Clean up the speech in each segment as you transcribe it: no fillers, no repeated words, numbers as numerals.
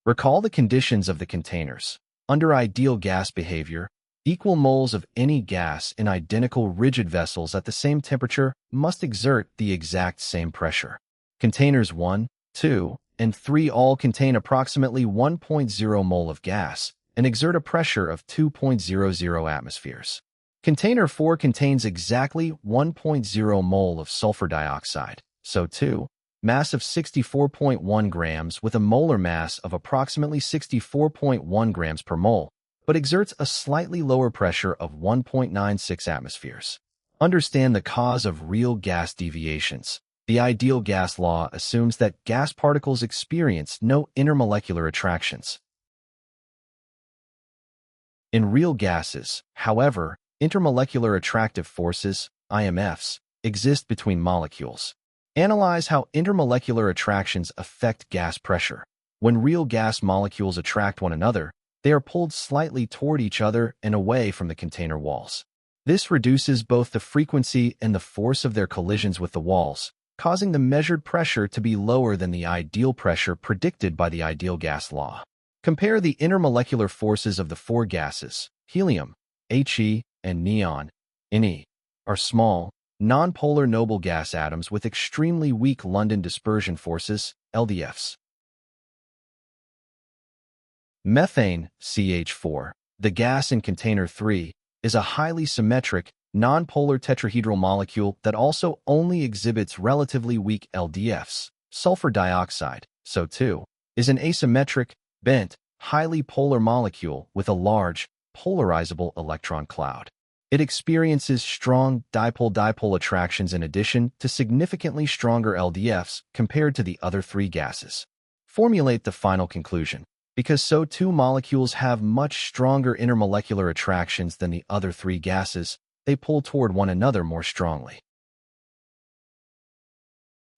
Recall the conditions of the containers. Under ideal gas behavior, equal moles of any gas in identical rigid vessels at the same temperature must exert the exact same pressure. Containers 1, 2, and 3 all contain approximately 1.0 mole of gas and exert a pressure of 2.00 atmospheres. Container 4 contains exactly 1.0 mole of sulfur dioxide, so too, mass of 64.1 grams with a molar mass of approximately 64.1 grams per mole, but exerts a slightly lower pressure of 1.96 atmospheres. Understand the cause of real gas deviations. The ideal gas law assumes that gas particles experience no intermolecular attractions. In real gases, however, intermolecular attractive forces, IMFs, exist between molecules. Analyze how intermolecular attractions affect gas pressure. When real gas molecules attract one another, they are pulled slightly toward each other and away from the container walls. This reduces both the frequency and the force of their collisions with the walls, causing the measured pressure to be lower than the ideal pressure predicted by the ideal gas law. Compare the intermolecular forces of the four gases. Helium, He, and neon, Ne, are small, nonpolar noble gas atoms with extremely weak London dispersion forces, LDFs. Methane, CH4, the gas in container 3, is a highly symmetric, nonpolar tetrahedral molecule that also only exhibits relatively weak LDFs. Sulfur dioxide, so too, is an asymmetric, bent, highly polar molecule with a large, polarizable electron cloud. It experiences strong dipole-dipole attractions in addition to significantly stronger LDFs compared to the other three gases. Formulate the final conclusion. Because so too molecules have much stronger intermolecular attractions than the other three gases, they pull toward one another more strongly.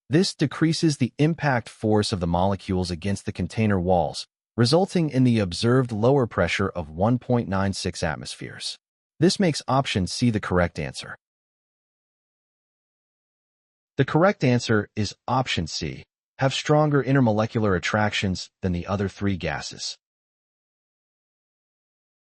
This decreases the impact force of the molecules against the container walls, resulting in the observed lower pressure of 1.96 atmospheres. This makes option C the correct answer. The correct answer is option C, have stronger intermolecular attractions than the other three gases.